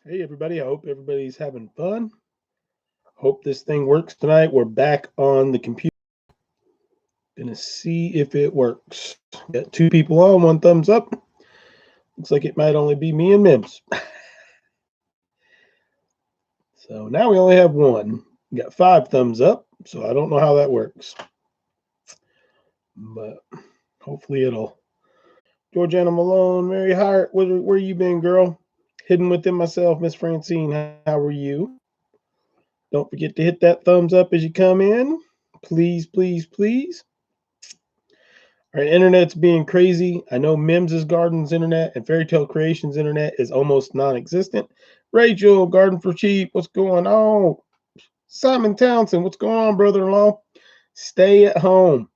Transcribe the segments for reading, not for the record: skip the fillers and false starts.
Hey, everybody. I hope everybody's having fun. Hope this thing works tonight. We're back on the computer. Gonna see if it works. Got two people on, one thumbs up. Looks like it might only be me and Mims. So now we only have one. We got 5 thumbs up, so I don't know how that works. But hopefully it'll. Georgiana Malone, Mary Hart, where you been, girl? Hidden within myself, Miss Francine. How are you? Don't forget to hit that thumbs up as you come in. Please, please, please. Our internet's being crazy. I know Mims's Garden's internet and Fairy Tale Creations internet is almost non-existent. Rachel, Garden for Cheap, what's going on? Simon Townsend, what's going on, brother-in-law? Stay at home.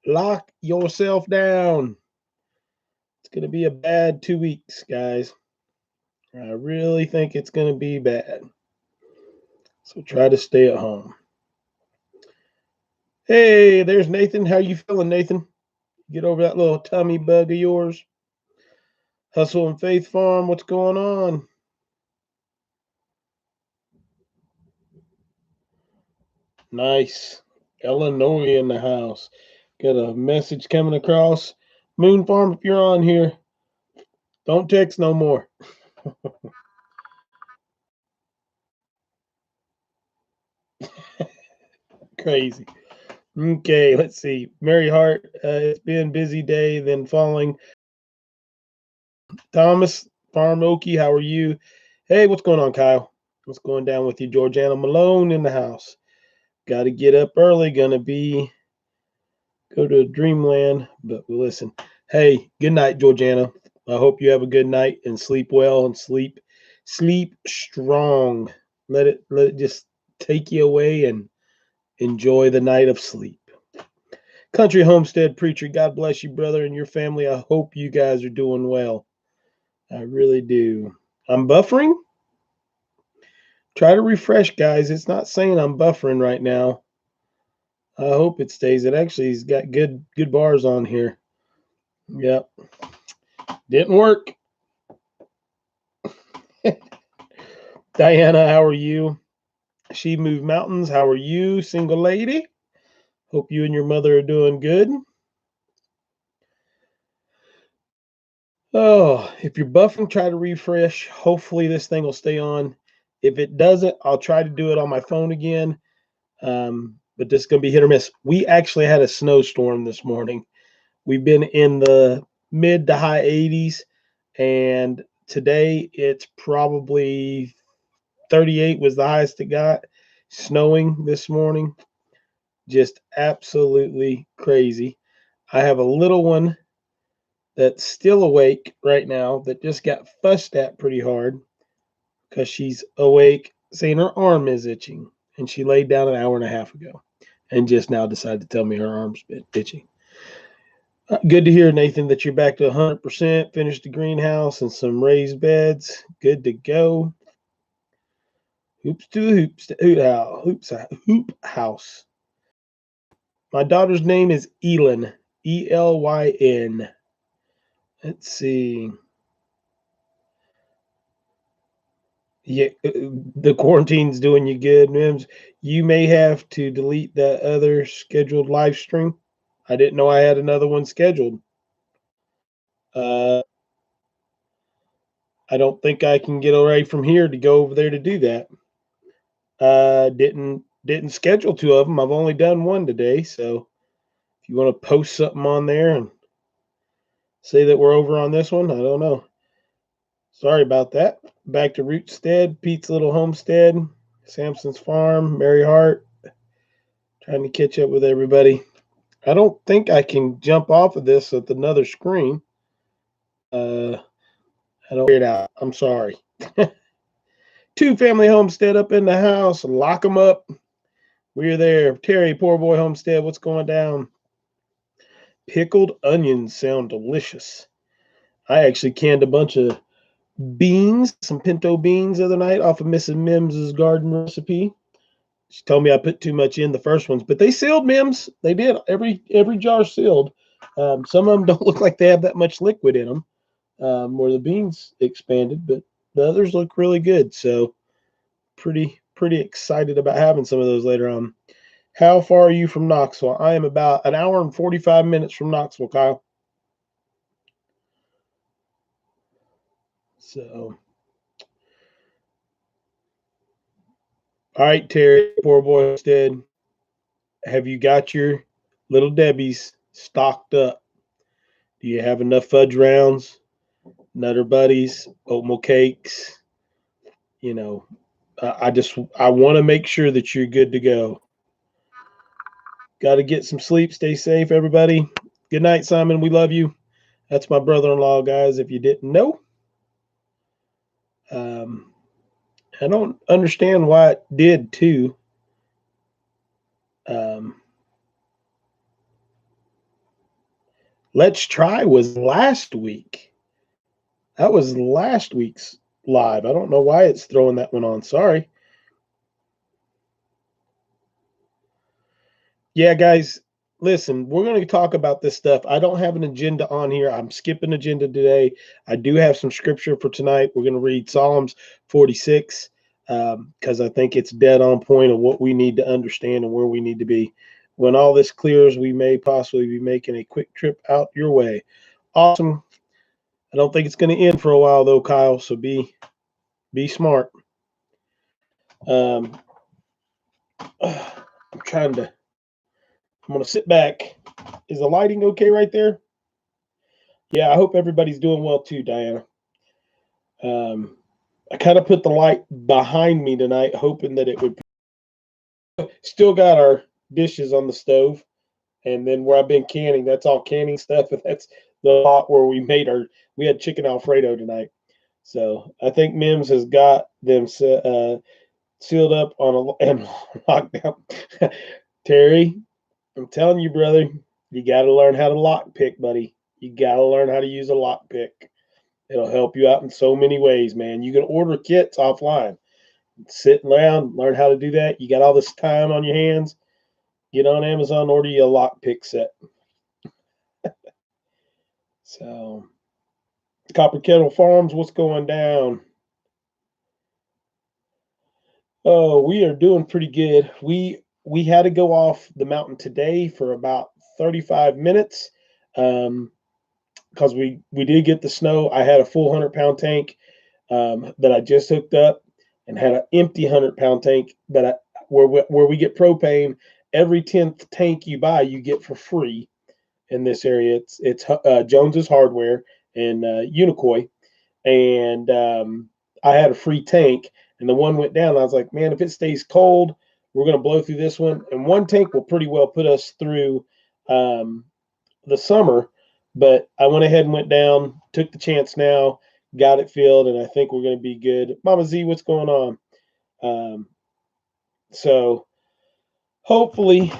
Lock yourself down. It's going to be a bad 2 weeks, guys. I really think it's going to be bad. So try to stay at home. Hey, there's Nathan. How you feeling, Nathan? Get over that little tummy bug of yours. Hustle and Faith Farm, what's going on? Nice. Illinois in the house. Got a message coming across. Moon Farm, if you're on here, don't text no more. Crazy. Okay, let's see. Mary Hart, it's been a busy day, then falling. Thomas Farm Okie, how are you? Hey, what's going on, Kyle? What's going down with you? Georgiana Malone in the house. Got to get up early. Gonna go to dreamland, but we'll listen. Hey, good night, Georgiana. I hope you have a good night and sleep well and sleep strong. Let it just take you away and enjoy the night of sleep. Country Homestead Preacher, God bless you, brother, and your family. I hope you guys are doing well. I really do. I'm buffering. Try to refresh, guys. It's not saying I'm buffering right now. I hope it stays. It actually has got good bars on here. Yep. Didn't work. Diana, how are you? She Moved Mountains, how are you, single lady? Hope you and your mother are doing good. Oh, if you're buffing, try to refresh. Hopefully this thing will stay on. If it doesn't, I'll try to do it on my phone again. But this is going to be hit or miss. We actually had a snowstorm this morning. We've been in the mid to high 80s, and today it's probably 38 was the highest it got. Snowing this morning. Just absolutely crazy. I have a little one that's still awake right now that just got fussed at pretty hard because she's awake saying her arm is itching. And she laid down an hour and a half ago and just now decided to tell me her arm's itching. Good to hear, Nathan, that you're back to 100%, finished the greenhouse and some raised beds. Good to go. Hoops to the hoop house. My daughter's name is ELYN, ELYN. Let's see. Yeah, the quarantine's doing you good, Mims. You may have to delete that other scheduled live stream. I didn't know I had another one scheduled. I don't think I can get away from here to go over there to do that. Didn't schedule 2 of them. I've only done one today, so if you want to post something on there and say that we're over on this one, I don't know. Sorry about that. Back to Rootstead, Pete's Little Homestead, Samson's Farm, Mary Hart. Trying to catch up with everybody. I don't think I can jump off of this with another screen. I don't figure it out. I'm sorry. 2 Family Homestead up in the house. Lock them up. We're there. Terry, Poor Boy Homestead, what's going down? Pickled onions sound delicious. I actually canned a bunch of beans, some pinto beans the other night off of Mrs. Mims's garden recipe. She told me I put too much in the first ones, but they sealed, Mims. They did. Every jar sealed. Some of them don't look like they have that much liquid in them, where the beans expanded, but the others look really good. So pretty excited about having some of those later on. How far are you from Knoxville? I am about an hour and 45 minutes from Knoxville, Kyle. So, all right, Terry, poor boy instead. Have you got your little Debbie's stocked up? Do you have enough fudge rounds, Nutter Buddies, oatmeal cakes? You know, I want to make sure that you're good to go. Got to get some sleep. Stay safe, everybody. Good night, Simon. We love you. That's my brother-in-law, guys. If you didn't know, um, I don't understand why it did too. Um, Let's Try was last week. That was last week's live. I don't know why it's throwing that one on. Sorry. Yeah, guys, listen, we're going to talk about this stuff. I don't have an agenda on here. I'm skipping agenda today. I do have some scripture for tonight. We're going to read Psalms 46 because I think it's dead on point of what we need to understand and where we need to be. When all this clears, we may possibly be making a quick trip out your way. Awesome. I don't think it's going to end for a while though, Kyle. So be smart. Um, I'm trying to. I'm going to sit back. Is the lighting okay right there? Yeah, I hope everybody's doing well too, Diana. I kind of put the light behind me tonight, hoping that it would. Still got our dishes on the stove, and then where I've been canning, that's all canning stuff, and that's the pot where we had chicken Alfredo tonight. So I think Mims has got them sealed up on and locked down. Terry, I'm telling you, brother, you got to learn how to lock pick, buddy. You got to learn how to use a lock pick. It'll help you out in so many ways, man. You can order kits offline. Sit down, learn how to do that. You got all this time on your hands. Get on Amazon, order you a lock pick set. So, Copper Kettle Farms, what's going down? Oh, we are doing pretty good. We had to go off the mountain today for about 35 minutes because we did get the snow. I had a full 100-pound tank that I just hooked up and had an empty 100-pound tank that where we get propane. Every 10th tank you buy, you get for free in this area. It's Jones's Hardware and UNICOI, and I had a free tank, and the one went down. I was like, man, if it stays cold, we're going to blow through this one, and one tank will pretty well put us through the summer. But I went ahead and went down, took the chance now, got it filled, and I think we're going to be good. Mama Z, what's going on? So hopefully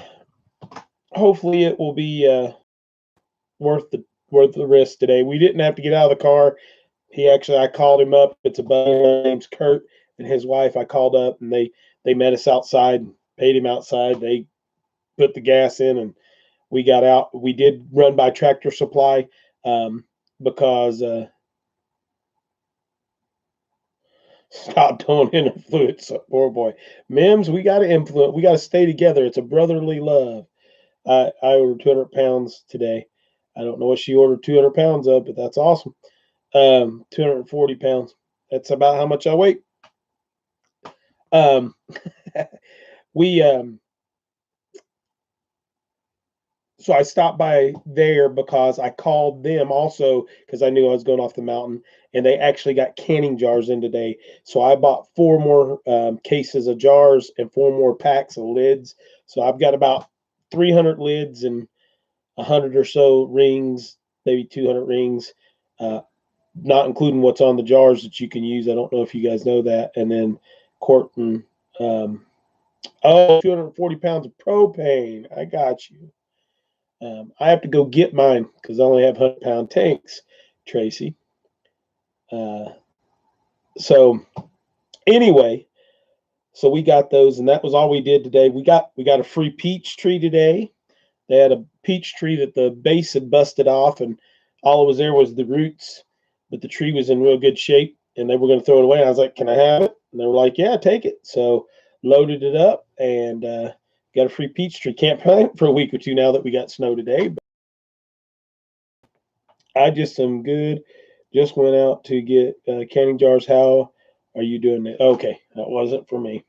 it will be worth the risk today. We didn't have to get out of the car. I called him up. It's a buddy. His name's Kurt and his wife. I called up and they met us outside, paid him outside. They put the gas in and we got out. We did run by Tractor Supply because stop doing influence. Poor boy. Mims, we got to influence. We got to stay together. It's a brotherly love. I ordered 200 pounds today. I don't know what she ordered 200 pounds of, but that's awesome. 240 pounds. That's about how much I weigh. So I stopped by there because I called them also because I knew I was going off the mountain, and they actually got canning jars in today. So I bought 4 more cases of jars and 4 more packs of lids. So I've got about 300 lids and 100 or so rings, maybe 200 rings, not including what's on the jars that you can use. I don't know if you guys know that. And then Corton, 240 pounds of propane. I got you. I have to go get mine because I only have 100-pound tanks, Tracy. So anyway, so we got those, and that was all we did today. We got a free peach tree today. They had a peach tree that the base had busted off, and all it was there was the roots, but the tree was in real good shape. and they were going to throw it away. And I was like, can I have it? And they were like, yeah, take it. So loaded it up and got a free peach tree. Can't plant it for a week or two now that we got snow today. But I just am good. Just went out to get canning jars. How are you doing it? Okay, that wasn't for me.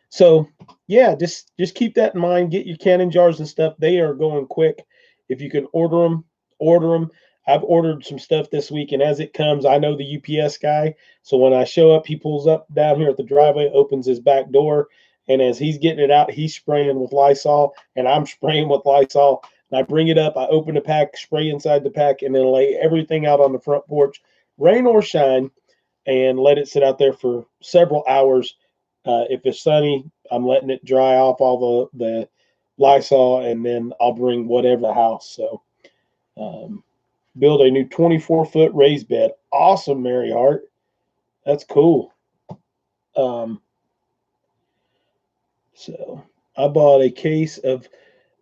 So yeah, just keep that in mind. Get your canning jars and stuff. They are going quick. If you can order them, order them. I've ordered some stuff this week, and as it comes, I know the UPS guy. So when I show up, he pulls up down here at the driveway, opens his back door, and as he's getting it out, he's spraying with Lysol, and I'm spraying with Lysol. And I bring it up, I open the pack, spray inside the pack, and then lay everything out on the front porch, rain or shine, and let it sit out there for several hours. If it's sunny, I'm letting it dry off all the Lysol, and then I'll bring whatever the house. So build a new 24-foot raised bed. Awesome, Mary Hart. That's cool. So I bought a case of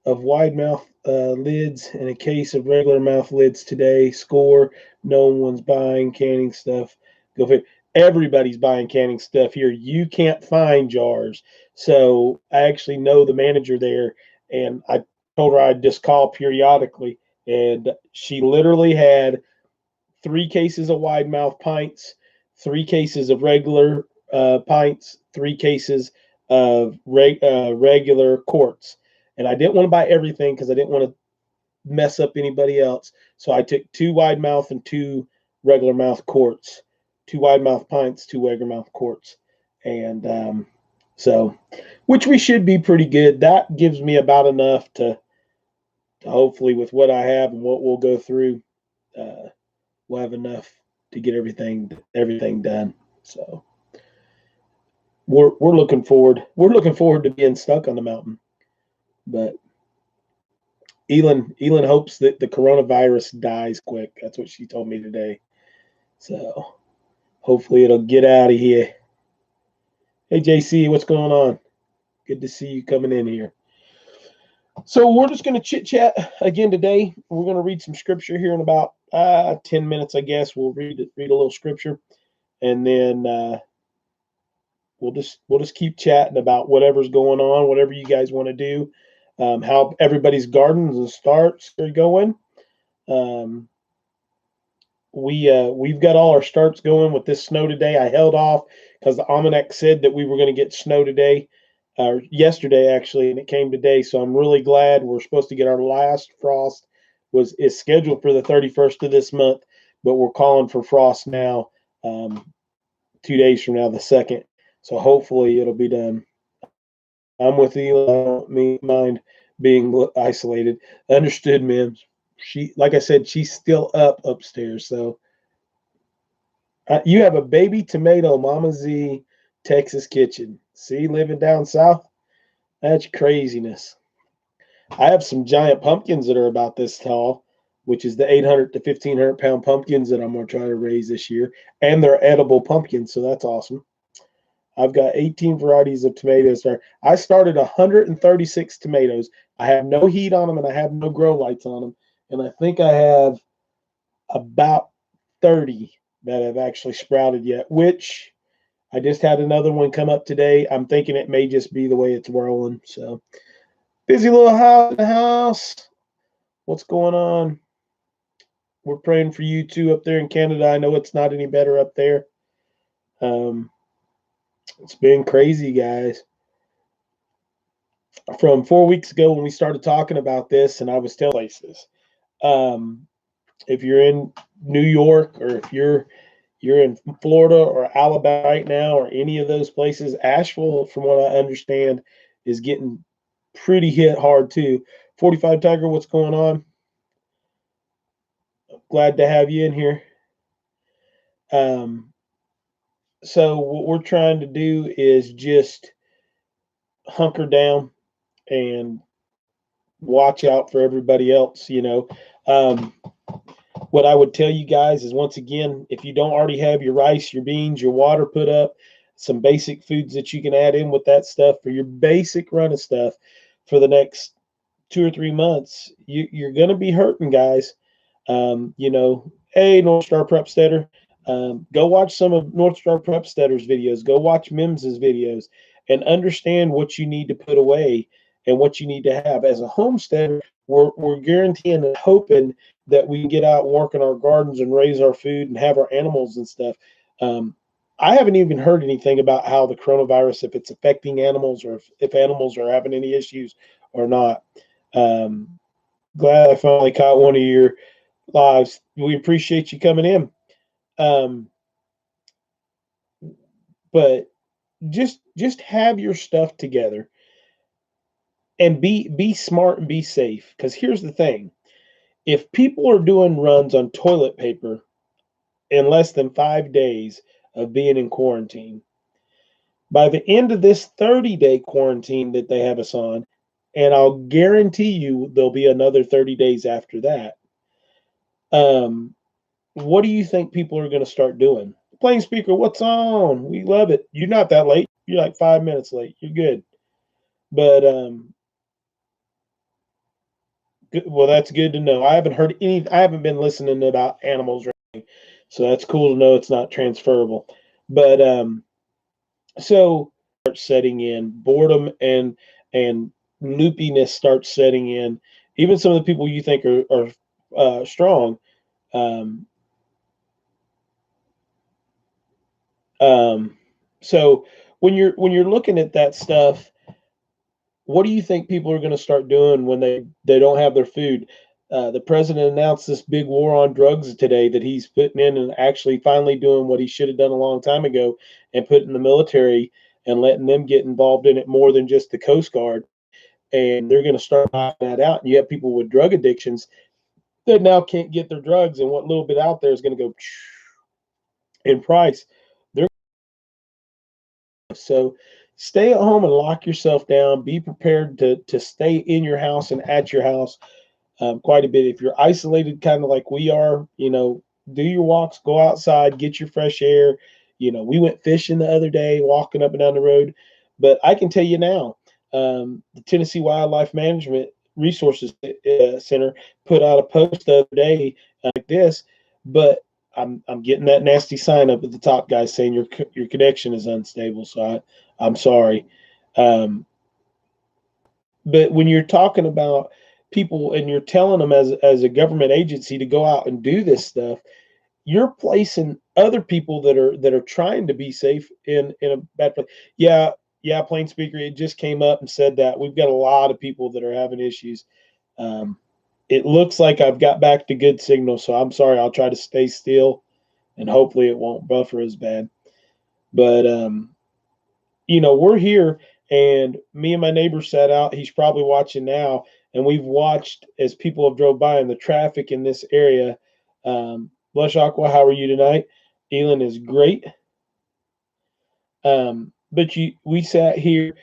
wide mouth lids and a case of regular mouth lids today. Score. No one's buying canning stuff. Go figure. Everybody's buying canning stuff here. You can't find jars. So I actually know the manager there, and I told her I'd just call periodically. And she literally had 3 cases of wide mouth pints, 3 cases of regular pints, 3 cases of regular quarts. And I didn't want to buy everything because I didn't want to mess up anybody else. So I took 2 wide mouth and 2 regular mouth quarts, 2 wide mouth pints, 2 regular mouth quarts. And so, which we should be pretty good. That gives me about enough to hopefully, with what I have and what we'll go through, we'll have enough to get everything done. So we're looking forward. We're looking forward to being stuck on the mountain. But ELYN hopes that the coronavirus dies quick. That's what she told me today. So hopefully it'll get out of here. Hey, JC, what's going on? Good to see you coming in here. So we're just going to chit-chat again today. We're going to read some scripture here in about 10 minutes, I guess. We'll read a little scripture, and then we'll just keep chatting about whatever's going on, whatever you guys want to do, how everybody's gardens and starts are going. We've got all our starts going with this snow today. I held off because the almanac said that we were going to get snow today, yesterday actually, and it came today. So I'm really glad. We're supposed to get our last frost is scheduled for the 31st of this month, but we're calling for frost now, 2 days from now, the 2nd. So hopefully it'll be done. I'm with ELYN. I don't mind being isolated. Understood, ma'am. She, like I said, she's still up upstairs. So you have a baby tomato, Mama Z, Texas kitchen. See, living down south, that's craziness. I have some giant pumpkins that are about this tall, which is the 800 to 1,500 pound pumpkins that I'm going to try to raise this year. And they're edible pumpkins, so that's awesome. I've got 18 varieties of tomatoes. I started 136 tomatoes. I have no heat on them, and I have no grow lights on them. And I think I have about 30 that have actually sprouted yet, which I just had another one come up today. I'm thinking it may just be the way it's rolling. So busy little house in the house. What's going on? We're praying for you too up there in Canada. I know it's not any better up there. It's been crazy, guys. From 4 weeks ago when we started talking about this, and I was telling places, if you're in New York or if you're in Florida or Alabama right now or any of those places, Asheville, from what I understand, is getting pretty hit hard too. 45 Tiger, what's going on? Glad to have you in here. So what we're trying to do is just hunker down and watch out for everybody else, what I would tell you guys is, once again, if you don't already have your rice, your beans, your water put up, some basic foods that you can add in with that stuff for your basic run of stuff for the next 2 or 3 months, you're going to be hurting, guys. Hey, North Star Prepsteader, Go watch some of North Star Prepstetter's videos. Go watch Mims's videos and understand what you need to put away and what you need to have. As a homesteader, we're guaranteeing and hoping that we can get out and work in our gardens and raise our food and have our animals and stuff. Um, I haven't even heard anything about how the coronavirus, if it's affecting animals or if animals are having any issues or not. Um, Glad I finally caught one of your lives. We appreciate you coming in. Um, but just have your stuff together and be smart and be safe. Because here's the thing: if people are doing runs on toilet paper in less than 5 days of being in quarantine, by the end of this 30-day quarantine that they have us on, and I'll guarantee you there'll be another 30 days after that. Um, what do you think people are going to start doing? Plain speaker, what's on? We love it. You're not that late. You're like 5 minutes late. You're good. But well, that's good to know. I haven't heard any. I haven't been listening about animals, so that's cool to know it's not transferable. But so starts setting in, boredom and loopiness starts setting in. Even some of the people you think are strong. Um, um, so when you're looking at that stuff, what do you think people are going to start doing when they don't have their food? The president announced this big war on drugs today that he's putting in and actually finally doing what he should have done a long time ago and putting the military and letting them get involved in it more than just the Coast Guard. And they're going to start knocking that out. And you have people with drug addictions that now can't get their drugs, and what little bit out there is going to go in price. They're So stay at home and lock yourself down. Be prepared to stay in your house and at your house quite a bit. If you're isolated, kind of like we are, do your walks, go outside, get your fresh air. We went fishing the other day, walking up and down the road. But I can tell you now, the Tennessee Wildlife Management Resources Center put out a post the other day like this, but I'm getting that nasty sign up at the top, guys, saying your connection is unstable. So I'm sorry. Um, but when you're talking about people and you're telling them as a government agency to go out and do this stuff, you're placing other people that are trying to be safe in a bad place. Yeah, plain speaker, it just came up and said that we've got a lot of people that are having issues. Um, it looks like I've got back to good signal, so I'm sorry. I'll try to stay still, and hopefully it won't buffer as bad. But we're here, and me and my neighbor sat out. He's probably watching now, and we've watched as people have drove by in the traffic in this area. Blush Aqua, how are you tonight? ELYN is great. But we sat here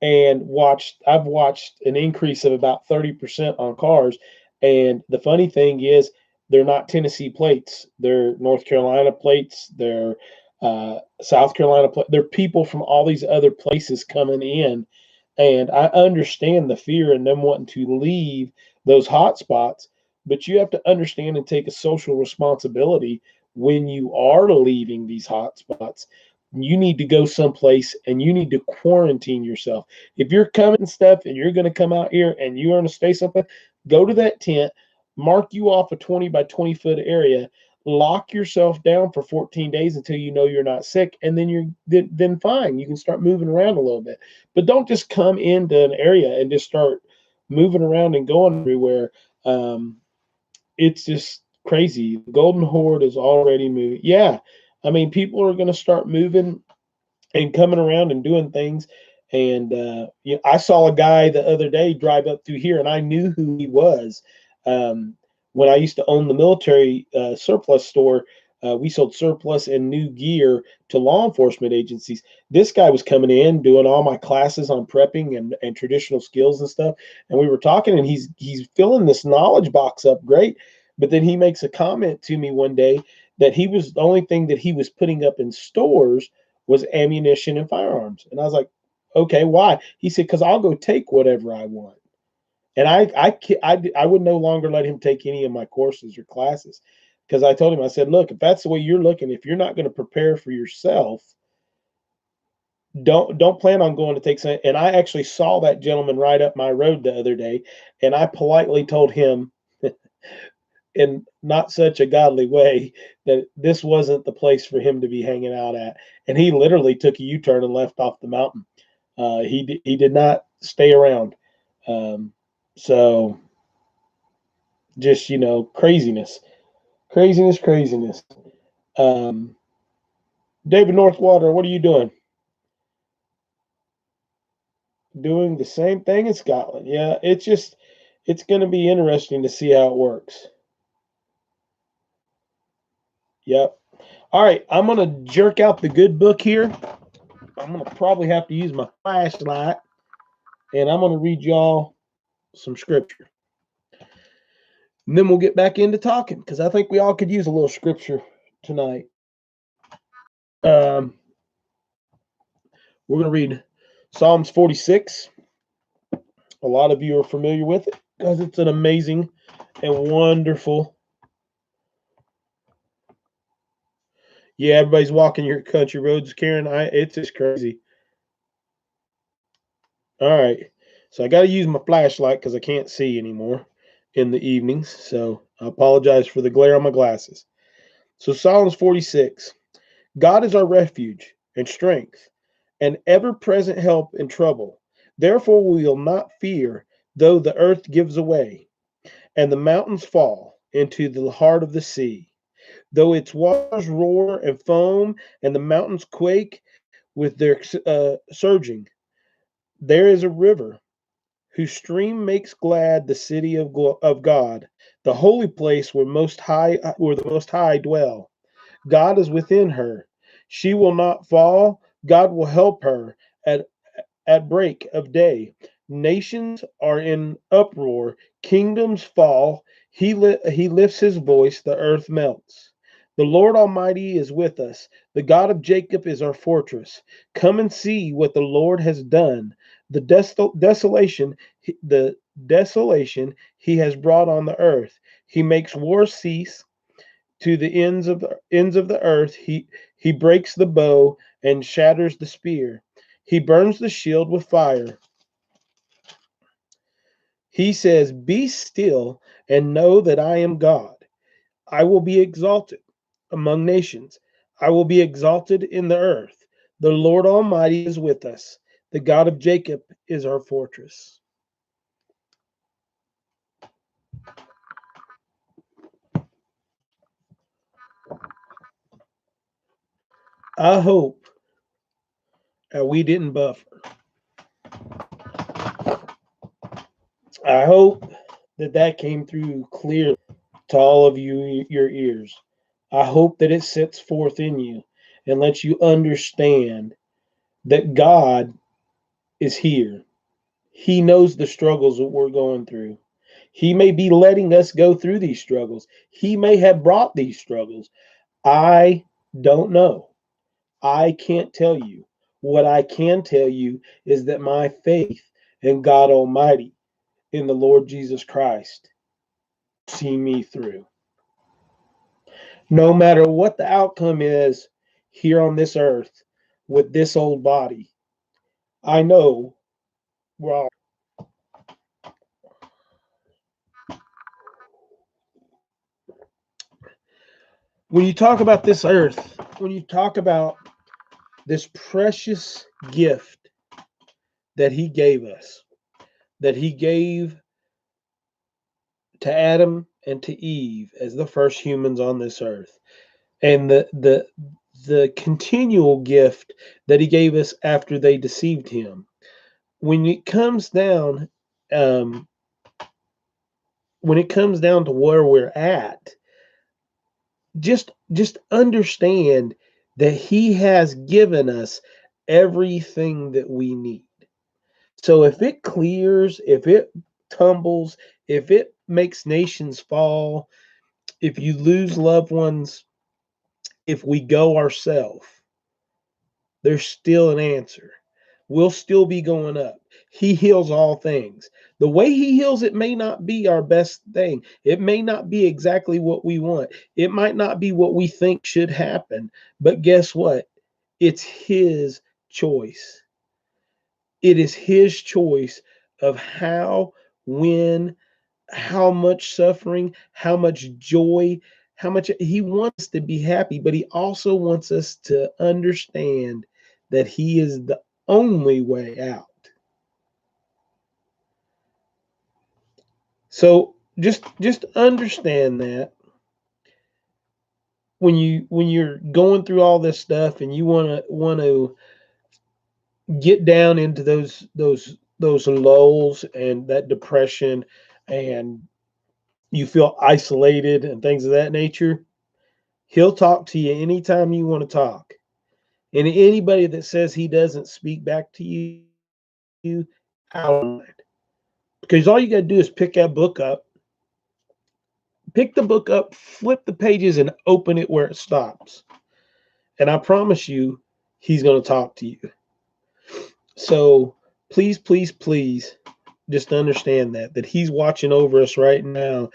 and watched. I've watched an increase of about 30% on cars, and the funny thing is, they're not Tennessee plates. They're North Carolina plates. They're South Carolina plates. They're people from all these other places coming in, and I understand the fear in them wanting to leave those hot spots. But you have to understand and take a social responsibility when you are leaving these hot spots. You need to go someplace and you need to quarantine yourself. If you're coming and stuff and you're going to come out here and you're going to stay someplace, go to that tent, mark you off a 20 by 20 foot area, lock yourself down for 14 days until you know you're not sick, and then fine, you can start moving around a little bit. But don't just come into an area and just start moving around and going everywhere. It's just crazy. The Golden Horde is already moving. Yeah, I mean, people are going to start moving and coming around and doing things. And I saw a guy the other day drive up through here, and I knew who he was. When I used to own the military surplus store, we sold surplus and new gear to law enforcement agencies. This guy was coming in, doing all my classes on prepping and traditional skills and stuff. And we were talking, and he's filling this knowledge box up great. But then he makes a comment to me one day that the only thing that he was putting up in stores was ammunition and firearms. And I was like, okay, why? He said, because I'll go take whatever I want. And I would no longer let him take any of my courses or classes Because I told him, I said, look, if that's the way you're looking, if you're not going to prepare for yourself, don't plan on going to take some. And I actually saw that gentleman right up my road the other day, and I politely told him, in not such a godly way, that this wasn't the place for him to be hanging out at. And he literally took a U-turn and left off the mountain. He did not stay around. So just, craziness. David Northwater, what are you doing? Doing the same thing in Scotland. Yeah, it's going to be interesting to see how it works. Yep. All right, I'm going to jerk out the good book here. I'm going to probably have to use my flashlight, and I'm going to read y'all some scripture. And then we'll get back into talking, because I think we all could use a little scripture tonight. We're going to read Psalms 46. A lot of you are familiar with it because it's an amazing and wonderful. Yeah, everybody's walking your country roads, Karen. It's just crazy. All right. So I got to use my flashlight because I can't see anymore in the evenings. So I apologize for the glare on my glasses. So Psalms 46. God is our refuge and strength, and ever-present help in trouble. Therefore we will not fear, though the earth gives away, and the mountains fall into the heart of the sea. Though its waters roar and foam, and the mountains quake with their surging, there is a river whose stream makes glad the city of God, the holy place where the Most High dwell. God is within her; she will not fall. God will help her at break of day. Nations are in uproar; kingdoms fall. He lifts his voice; the earth melts. The Lord Almighty is with us. The God of Jacob is our fortress. Come and see what the Lord has done. The desolation he has brought on the earth. He makes war cease to the ends of the earth. He breaks the bow and shatters the spear. He burns the shield with fire. He says, "Be still and know that I am God. I will be exalted among nations. I will be exalted in the earth. The Lord Almighty is with us. The God of Jacob is our fortress." I hope we didn't buffer. I hope that came through clearly to all of you, your ears. I hope that it sets forth in you and lets you understand that God is here. He knows the struggles that we're going through. He may be letting us go through these struggles. He may have brought these struggles. I don't know. I can't tell you. What I can tell you is that my faith in God Almighty, in the Lord Jesus Christ, see me through. No matter what the outcome is here on this earth with this old body, I know we're all. When you talk about this earth, when you talk about this precious gift that he gave us, that he gave to Adam and to Eve as the first humans on this earth, and the continual gift that he gave us after they deceived him. When it comes down, um, to where we're at, just understand that he has given us everything that we need. So if it clears, if it tumbles, if it makes nations fall, if you lose loved ones, if we go ourselves, there's still an answer. we'll still be going up. He heals all things. The way he heals it may not be our best thing. It may not be exactly what we want. It might not be what we think should happen. But guess what? It's his choice. It is his choice of how, when, how much suffering, how much joy, how much he wants us to be happy, but he also wants us to understand that he is the only way out. So just understand that when you're going through all this stuff and you want to get down into those lulls and that depression, and you feel isolated and things of that nature, he'll talk to you anytime you want to talk. And anybody that says he doesn't speak back to you, out of mind. Because all you got to do is pick that book up, pick the book up, flip the pages, and open it where it stops. And I promise you, he's going to talk to you. So please, please, please, just understand that he's watching over us right now.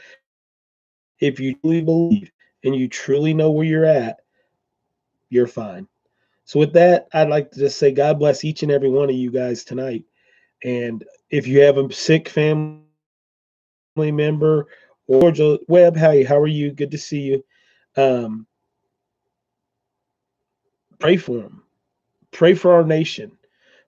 If you truly believe and you truly know where you're at, you're fine. So with that, I'd like to just say God bless each and every one of you guys tonight. And if you have a sick family member, or Georgia Webb, hey, how are you? Good to see you. Pray for them. Pray for our nation.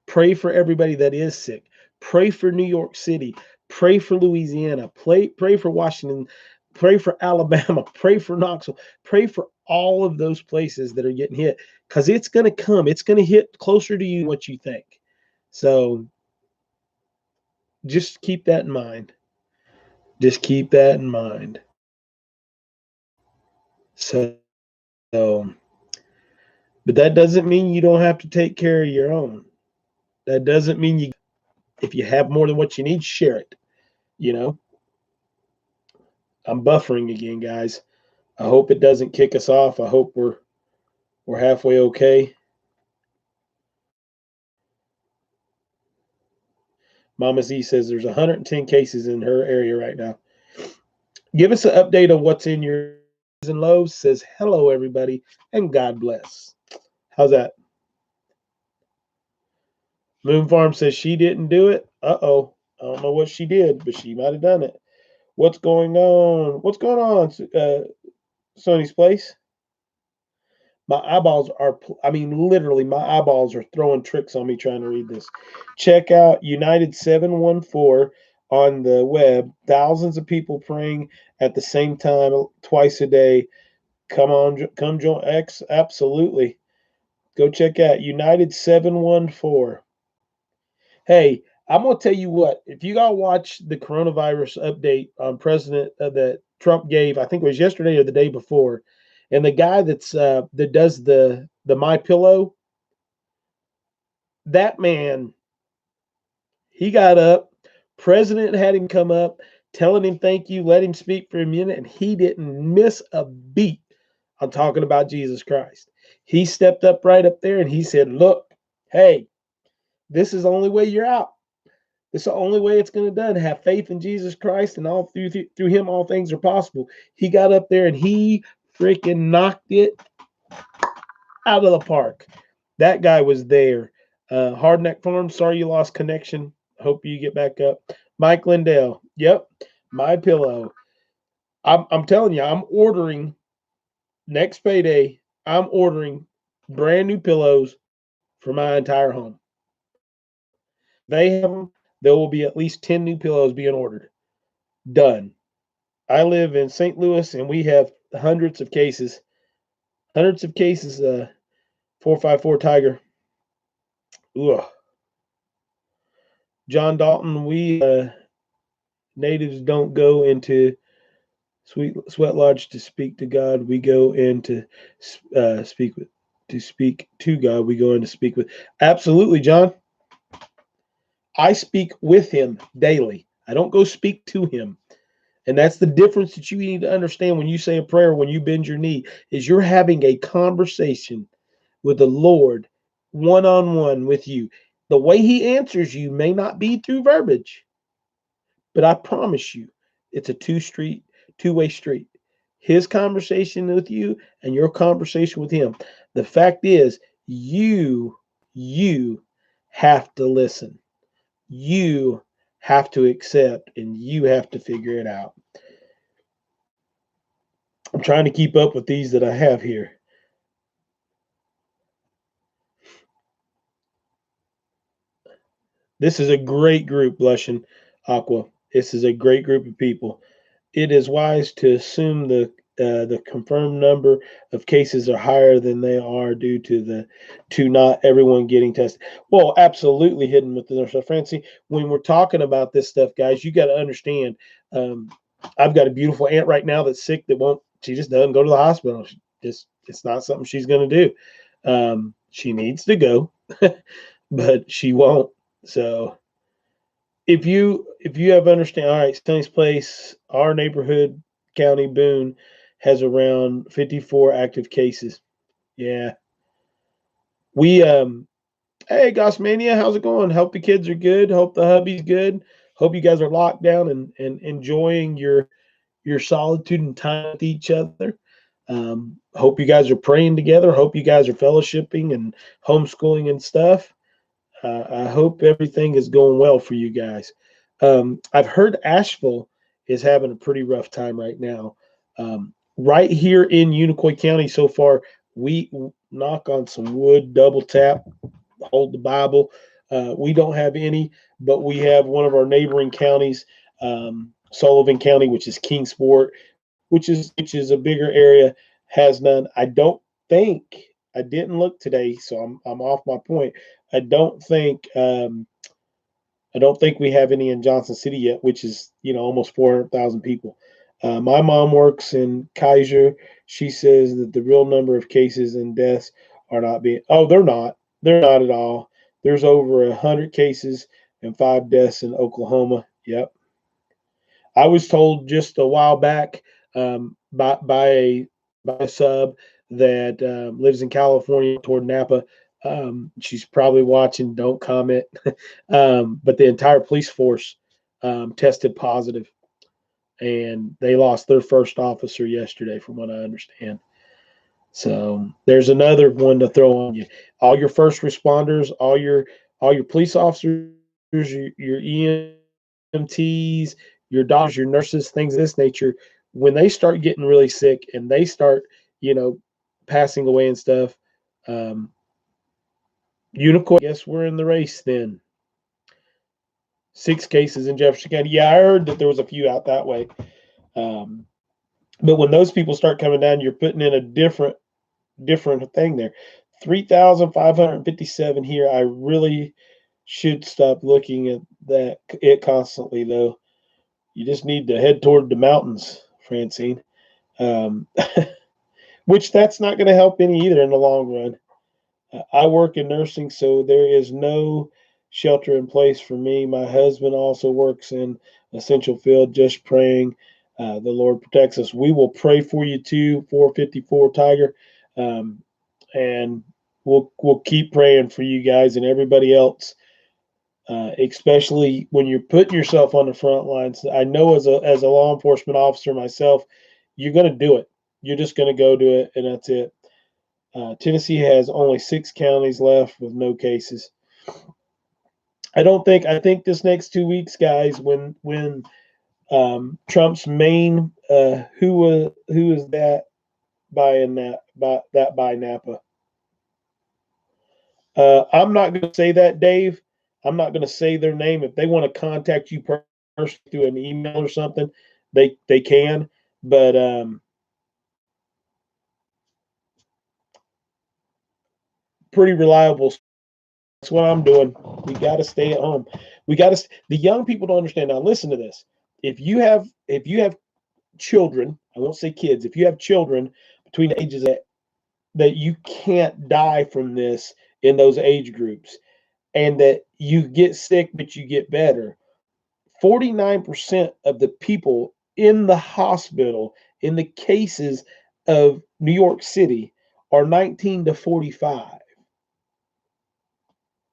Pray for everybody that is sick. Pray for New York City. Pray for Louisiana. Pray for Washington. Pray for Alabama. Pray for Knoxville. Pray for all of those places that are getting hit, because it's going to come. It's going to hit closer to you than what you think. So just keep that in mind. Just keep that in mind. So, but that doesn't mean you don't have to take care of your own. That doesn't mean you, if you have more than what you need, share it. You know, I'm buffering again, guys. I hope it doesn't kick us off. I hope we're halfway okay. Mama Z says there's 110 cases in her area right now. Give us an update of what's in your and loaves. Says hello everybody and God bless. How's that? Moon Farm says she didn't do it. Uh-oh. I don't know what she did, but she might have done it. What's going on? What's going on, Sonny's Place? My eyeballs are, I mean, literally, my eyeballs are throwing tricks on me trying to read this. Check out United 714 on the web. Thousands of people praying at the same time, twice a day. Come on, come join X. Absolutely. Go check out United 714. Hey, I'm going to tell you what, if you got to watch the coronavirus update on President that Trump gave, I think it was yesterday or the day before, and the guy that does the My Pillow, that man, he got up. President had him come up, telling him thank you, let him speak for a minute, and he didn't miss a beat on talking about Jesus Christ. He stepped up right up there and he said, "Look, hey, this is the only way you're out. It's the only way it's going to be done. Have faith in Jesus Christ, and all through him, all things are possible." He got up there and he freaking knocked it out of the park. That guy was there. Hardneck Farm, sorry you lost connection. Hope you get back up. Mike Lindell, yep, My Pillow. I'm telling you, I'm ordering next payday. I'm ordering brand new pillows for my entire home. They have them. There will be at least 10 new pillows being ordered. Done. I live in St. Louis, and we have hundreds of cases. 454 Tiger. Ugh. John Dalton, we natives don't go into sweat lodge to speak to God. We go in to speak to God. We go in to speak with. Absolutely, John. I speak with him daily. I don't go speak to him. And that's the difference that you need to understand when you say a prayer, when you bend your knee, is you're having a conversation with the Lord one-on-one with you. The way he answers you may not be through verbiage, but I promise you, it's a two-way street. His conversation with you and your conversation with him. The fact is, you have to listen. You have to accept, and you have to figure it out. I'm trying to keep up with these that I have here. This is a great group, Blushing Aqua. This is a great group of people. It is wise to assume the confirmed number of cases are higher than they are due to not everyone getting tested. Well, absolutely hidden with the nurse. So, Francie, when we're talking about this stuff, guys, you got to understand. Um, I've got a beautiful aunt right now that's sick that won't. She just doesn't go to the hospital. It's not something she's going to do. She needs to go, but she won't. So if you have understand, all right, Sunny's Place, our neighborhood, County Boone, has around 54 active cases. Yeah, we hey Gossmania, how's it going? Hope the kids are good. Hope the hubby's good. Hope you guys are locked down and enjoying your solitude and time with each other. Hope you guys are praying together. Hope you guys are fellowshipping and homeschooling and stuff. I hope everything is going well for you guys. I've heard Asheville is having a pretty rough time right now. Right here in Unicoi County so far, we knock on some wood, double tap, hold the Bible. We don't have any, but we have one of our neighboring counties, Sullivan County, which is Kingsport, which is a bigger area, has none. I didn't look today, so I'm off my point. I don't think I don't think we have any in Johnson City yet, which is almost 400,000 people. My mom works in Kaiser. She says that the real number of cases and deaths are not being. Oh, they're not. They're not at all. There's over 100 cases and 5 deaths in Oklahoma. Yep. I was told just a while back by a sub that lives in California toward Napa. She's probably watching. Don't comment. But the entire police force tested positive, and they lost their first officer yesterday, from what I understand. So there's another one to throw on you. All your first responders, all your police officers, your EMTs, your doctors, your nurses, things of this nature, when they start getting really sick and they start, you know, passing away and stuff, um, UNICOI, I guess we're in the race then. 6 cases in Jefferson County. Yeah, I heard that there was a few out that way. Um, but when those people start coming down, you're putting in a different thing there. 3,557 here. I really should stop looking at it constantly, though. You just need to head toward the mountains, Francine. Um, which that's not going to help any either in the long run. I work in nursing, so there is no shelter in place for me. My husband also works in essential field, just praying the Lord protects us. We will pray for you too, 454 Tiger, um, and we'll keep praying for you guys and everybody else, especially when you're putting yourself on the front lines. I know as a law enforcement officer myself, you're going to do it. You're just going to go do it, and that's it. Tennessee has only 6 counties left with no cases. I think this next 2 weeks, guys, when Trump's main who is that by Napa? I'm not going to say that, Dave. I'm not going to say their name. If they want to contact you personally through an email or something, they can. But pretty reliable. That's what I'm doing. We got to stay at home. We got to. The young people don't understand. Now, listen to this. If you have children, I won't say kids. If you have children between the ages that you can't die from this in those age groups, and that you get sick but you get better. 49% of the people in the hospital in the cases of New York City are 19 to 45.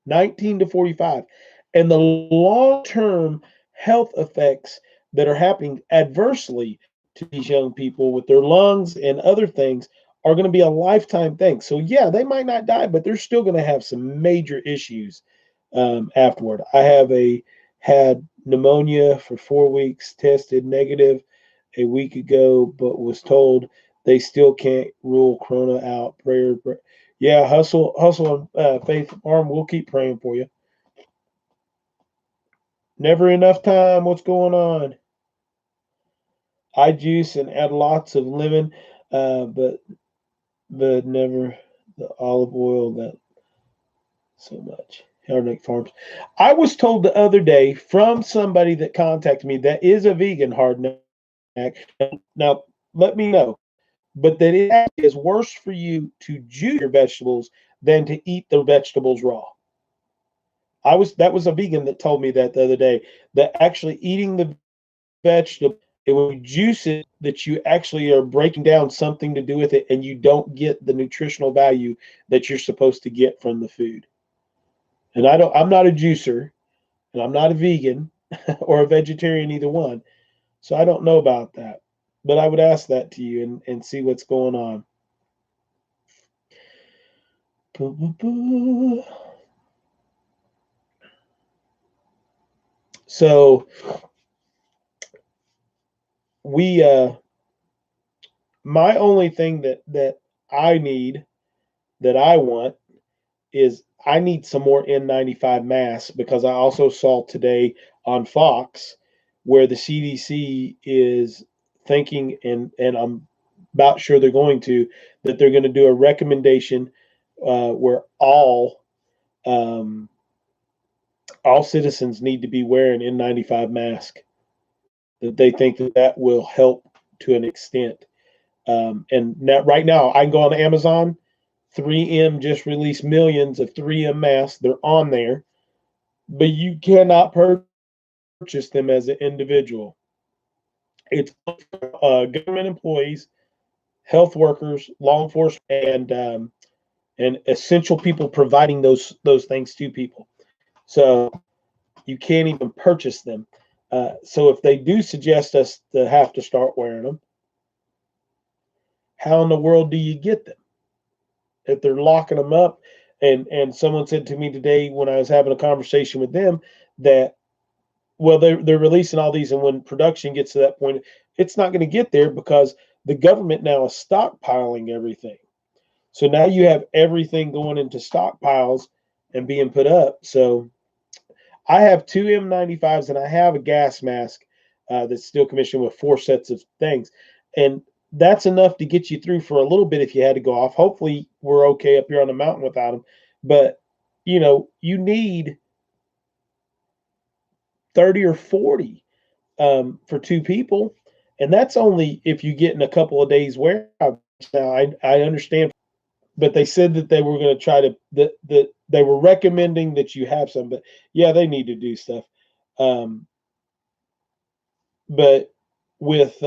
19 to 45. And the long-term health effects that are happening adversely to these young people with their lungs and other things are going to be a lifetime thing. So yeah, they might not die, but they're still going to have some major issues afterward. I had pneumonia for 4 weeks, tested negative a week ago, but was told they still can't rule corona out. Prayer. Yeah, hustle, faith, arm. We'll keep praying for you. Never enough time. What's going on? I juice and add lots of lemon, but never the olive oil that so much. Hardneck Farms. I was told the other day from somebody that contacted me that is a vegan hardneck. Now, let me know, but that it is worse for you to juice your vegetables than to eat the vegetables raw. That was a vegan that told me that the other day, that actually eating the vegetable, when you juice it, that you actually are breaking down something to do with it, and you don't get the nutritional value that you're supposed to get from the food. And I'm not a juicer, and I'm not a vegan or a vegetarian, either one. So I don't know about that. But I would ask that to you and see what's going on. So we my only thing that I need, that I want, is I need some more N95 masks, because I also saw today on Fox where the CDC is thinking, and I'm about sure they're going to, that they're going to do a recommendation where um, all citizens need to be wearing N95 mask. That they think that will help to an extent. And now, right now, I can go on Amazon. 3M just released millions of 3M masks. They're on there, but you cannot purchase them as an individual. It's government employees, health workers, law enforcement, and essential people providing those things to people. So you can't even purchase them. So if they do suggest us to have to start wearing them, how in the world do you get them if they're locking them up? And someone said to me today when I was having a conversation with them that, well, they're releasing all these, and when production gets to that point, it's not going to get there because the government now is stockpiling everything. So now you have everything going into stockpiles and being put up. So I have two M95s and I have a gas mask that's still commissioned with 4 sets of things. And that's enough to get you through for a little bit if you had to go off. Hopefully we're okay up here on the mountain without them. But, you need 30 or 40 for 2 people. And that's only if you get in a couple of days wear out. Now, I understand, but they said that they were going to try to, that they were recommending that you have some, but yeah, they need to do stuff. But with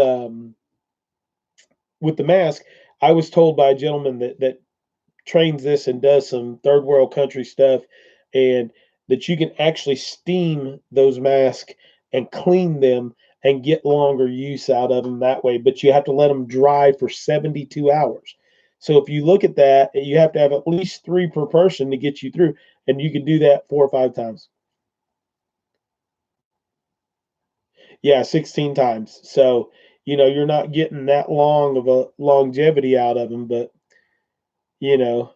with the mask, I was told by a gentleman that trains this and does some third world country stuff, and that you can actually steam those masks and clean them and get longer use out of them that way. But you have to let them dry for 72 hours. So if you look at that, you have to have at least 3 per person to get you through, and you can do that 4 or 5 times. Yeah, 16 times. So, you're not getting that long of a longevity out of them, but, you know,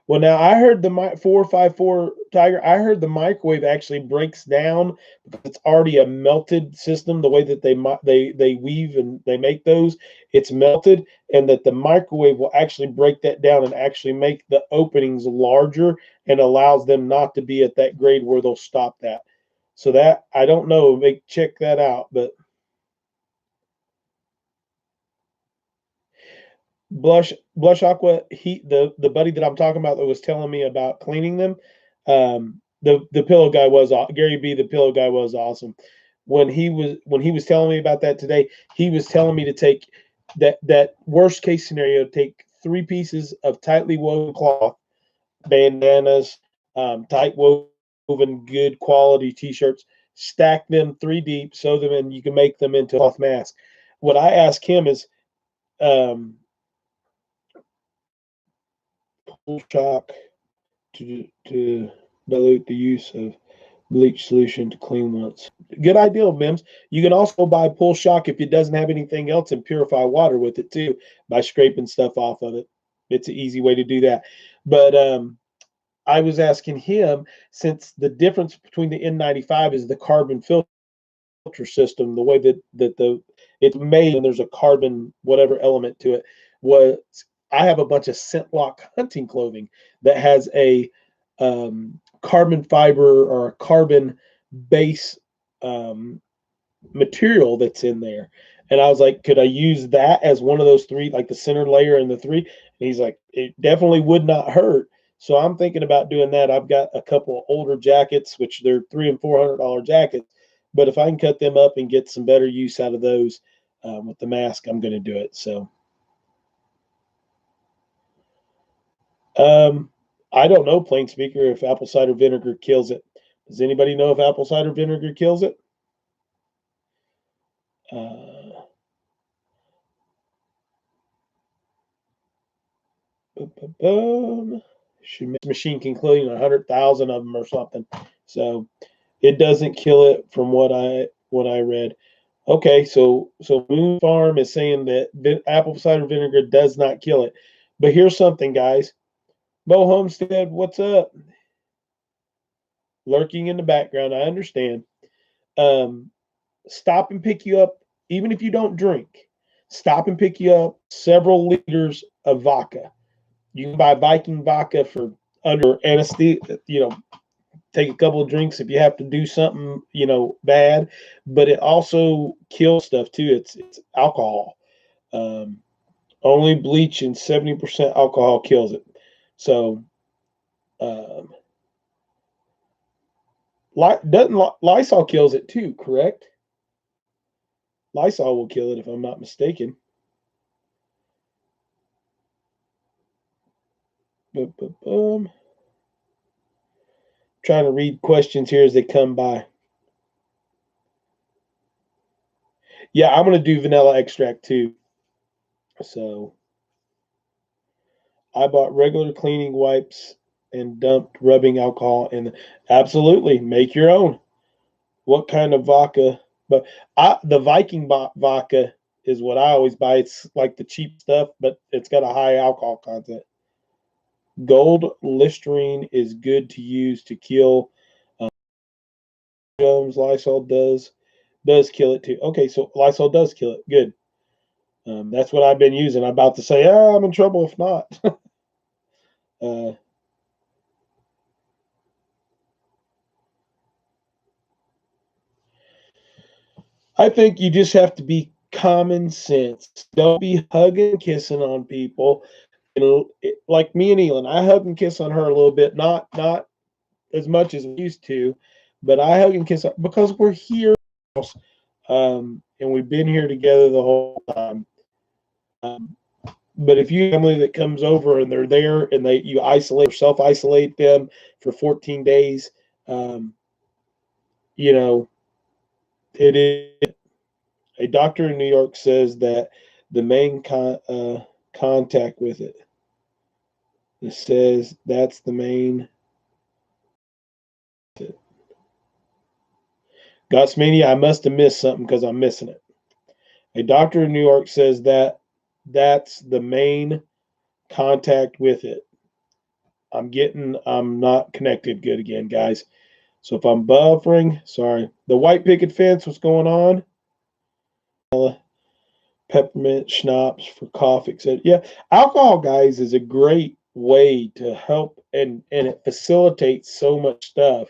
well, now I heard the 454 Tiger, I heard the microwave actually breaks down because it's already a melted system. The way that they weave and they make those, it's melted, and that the microwave will actually break that down and actually make the openings larger and allows them not to be at that grade where they'll stop that. So that, I don't know, check that out, but Blush Aqua, the buddy that I'm talking about that was telling me about cleaning them, the pillow guy was Gary B. The pillow guy was awesome. When he was telling me about that today, he was telling me to take that worst case scenario, take 3 pieces of tightly woven cloth, bandanas, tight woven, good quality t-shirts. Stack them 3 deep, sew them, and you can make them into a cloth mask. What I ask him is, pull shock to dilute the use of bleach solution to clean once. Good idea, Mims. You can also buy pull shock if it doesn't have anything else and purify water with it too by scraping stuff off of it. It's an easy way to do that. But I was asking him, since the difference between the N95 is the carbon filter system, the way that it's made and there's a carbon whatever element to it, was I have a bunch of scent lock hunting clothing that has a carbon fiber or a carbon base material that's in there. And I was like, could I use that as one of those 3, like the center layer and the 3? And he's like, it definitely would not hurt. So I'm thinking about doing that. I've got a couple of older jackets, which they're $300 and $400 jackets. But if I can cut them up and get some better use out of those with the mask, I'm going to do it. So I don't know, Plain Speaker, if apple cider vinegar kills it. Does anybody know if apple cider vinegar kills it? Machine can clean 100,000 of them or something. So it doesn't kill it from what I read. Okay, so Moon Farm is saying that apple cider vinegar does not kill it. But here's something, guys. Bo Homestead, what's up? Lurking in the background, I understand. Stop and pick you up, even if you don't drink. Stop and pick you up several liters of vodka. You can buy Viking vodka for under anesthesia, take a couple of drinks if you have to do something, bad, but it also kills stuff too. It's alcohol. Only bleach and 70% alcohol kills it. So, Lysol kills it too, correct? Lysol will kill it if I'm not mistaken. Trying to read questions here as they come by. Yeah, I'm going to do vanilla extract too. So I bought regular cleaning wipes and dumped rubbing alcohol in. Absolutely, make your own. What kind of vodka? But the Viking vodka is what I always buy. It's like the cheap stuff, but it's got a high alcohol content. Gold Listerine is good to use to kill germs. Lysol does kill it too. Okay, so Lysol does kill it. Good. That's what I've been using. I'm about to say, I'm in trouble if not. I think you just have to be common sense. Don't be hugging, kissing on people. Like me and ELYN, I hug and kiss on her a little bit, not as much as we used to, but I hug and kiss because we're here, and we've been here together the whole time. But if you have family that comes over and they're there and you isolate or self-isolate them for 14 days, it is. A doctor in New York says that the main contact with it. It says that's the main. Gotsmania, I must have missed something because I'm missing it. A doctor in New York says that that's the main contact with it. I'm not connected good again, guys. So if I'm buffering, sorry. The white picket fence, what's going on? Peppermint schnapps for cough, etc. Yeah, alcohol, guys, is a great way to help, and it facilitates so much stuff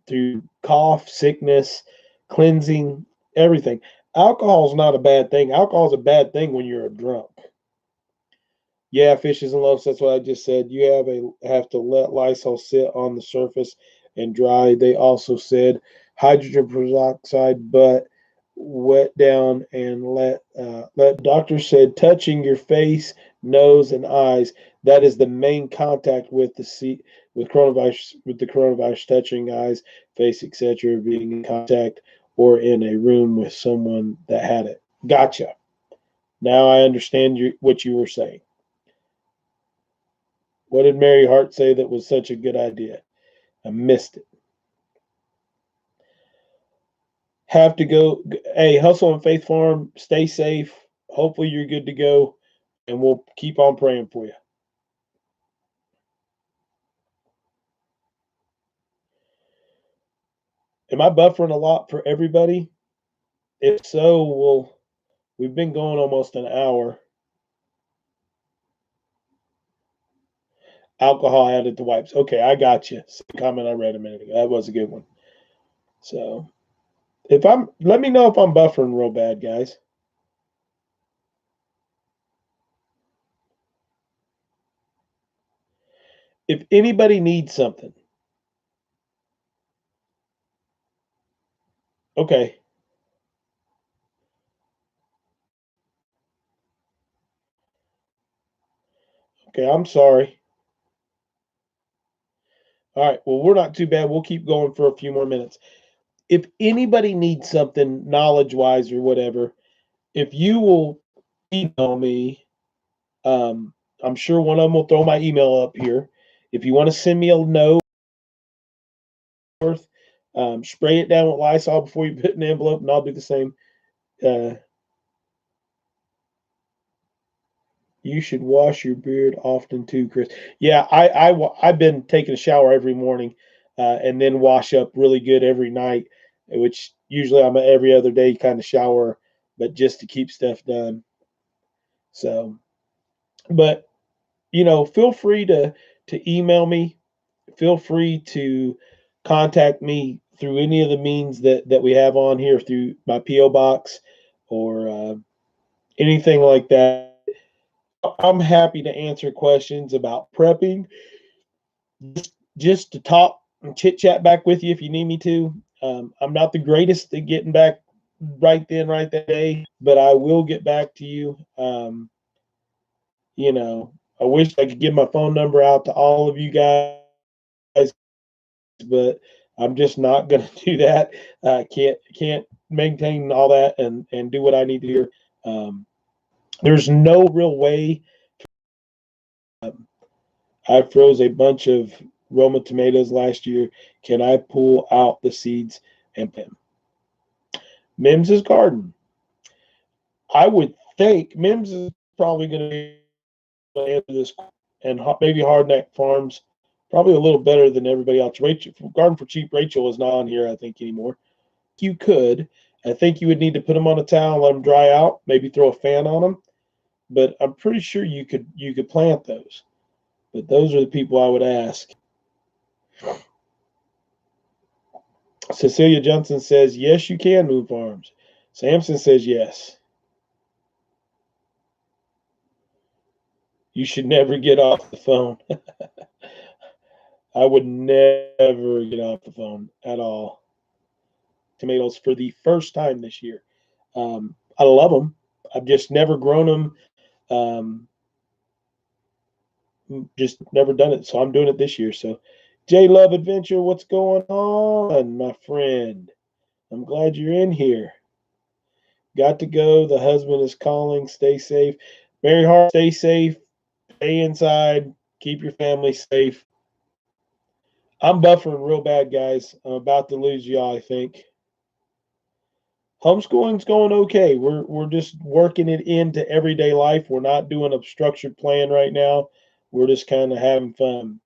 through cough, sickness, cleansing, everything. Alcohol is not a bad thing. Alcohol is a bad thing when you're a drunk. Yeah, fishes and loaves. That's what I just said. You have to let Lysol sit on the surface and dry. They also said hydrogen peroxide, but wet down and let doctor said touching your face, nose, and eyes. That is the main contact with the with the coronavirus touching eyes, face, etc., being in contact or in a room with someone that had it. Gotcha. Now I understand what you were saying. What did Mary Hart say that was such a good idea? I missed it. Have to go. Hey, Hustle and Faith Farm, stay safe. Hopefully you're good to go, and we'll keep on praying for you. Am I buffering a lot for everybody? If so, we've been going almost an hour. Alcohol added to wipes. Okay, I got you. Same comment I read a minute ago. That was a good one. So let me know if I'm buffering real bad, guys. If anybody needs something, okay. Okay, I'm sorry. All right, well, we're not too bad. We'll keep going for a few more minutes. If anybody needs something knowledge-wise or whatever, if you will email me, I'm sure one of them will throw my email up here. If you want to send me a note, spray it down with Lysol before you put it in an envelope, and I'll do the same. You should wash your beard often too, Chris. Yeah, I've been taking a shower every morning, and then wash up really good every night, which usually I'm a every other day kind of shower, but just to keep stuff done. So, but feel free to email me. Feel free to contact me through any of the means that we have on here, through my PO box or anything like that. I'm happy to answer questions about prepping, just to talk and chit chat back with you if you need me to. I'm not the greatest at getting back right then, right that day, but I will get back to you. I wish I could give my phone number out to all of you guys, but I'm just not going to do that. I can't maintain all that and do what I need to do. There's no real way. I froze a bunch of Roma tomatoes last year. Can I pull out the seeds and plant them? Mims's garden. I would think Mims is probably going to answer this, and maybe Hardneck Farms probably a little better than everybody else. Rachel, Garden for Cheap, Rachel is not on here, I think, anymore. You could. I think you would need to put them on a towel, let them dry out, maybe throw a fan on them. But I'm pretty sure you could plant those. But those are the people I would ask. Cecilia Johnson says, yes, you can move farms. Samson says yes. You should never get off the phone. I would never get off the phone at all. Tomatoes for the first time this year. I love them. I've just never grown them. Just never done it. So I'm doing it this year. So, J Love Adventure, what's going on, my friend? I'm glad you're in here. Got to go. The husband is calling. Stay safe. Mary Hart, stay safe. Stay inside. Keep your family safe. I'm buffering real bad, guys. I'm about to lose y'all, I think. Homeschooling's going okay. We're just working it into everyday life. We're not doing a structured plan right now. We're just kind of having fun.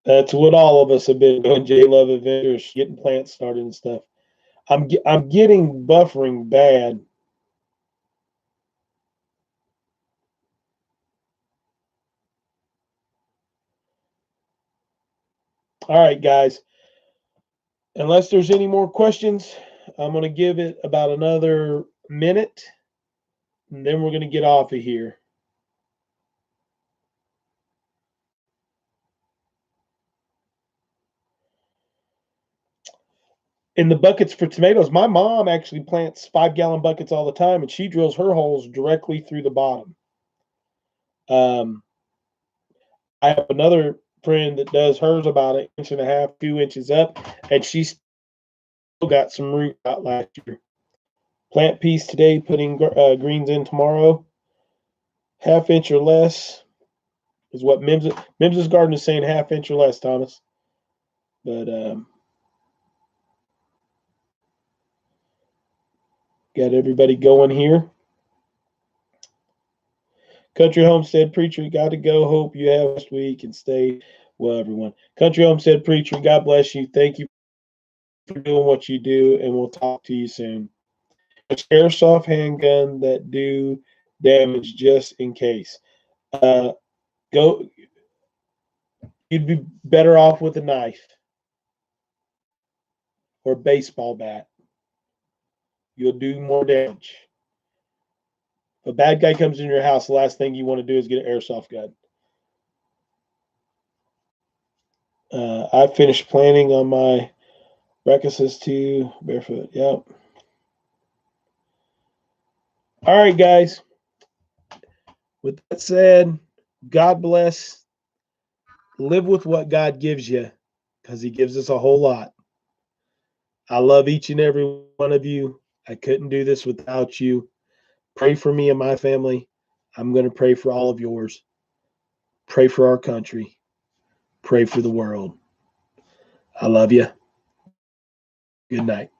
That's what all of us have been doing. J Love Adventures, getting plants started and stuff. I'm getting buffering bad. All right, guys. Unless there's any more questions, I'm going to give it about another minute, and then we're going to get off of here. In the buckets for tomatoes, my mom actually plants 5-gallon buckets all the time, and she drills her holes directly through the bottom. I have another friend that does hers about an inch and a half, 2 inches up, and she still got some root out last year. Plant piece today, putting greens in tomorrow. Half inch or less is what Mims's garden is saying. Half inch or less, Thomas. But got everybody going here. Country Homestead Preacher, got to go. Hope you have this week and stay well, everyone. Country Homestead Preacher, God bless you. Thank you for doing what you do, and we'll talk to you soon. Airsoft handgun that do damage just in case. Go. You'd be better off with a knife or a baseball bat. You'll do more damage. If a bad guy comes in your house, the last thing you want to do is get an airsoft gun. I finished planning on my breakfasts too. Barefoot. Yep. All right, guys. With that said, God bless. Live with what God gives you, because He gives us a whole lot. I love each and every one of you. I couldn't do this without you. Pray for me and my family. I'm going to pray for all of yours. Pray for our country. Pray for the world. I love you. Good night.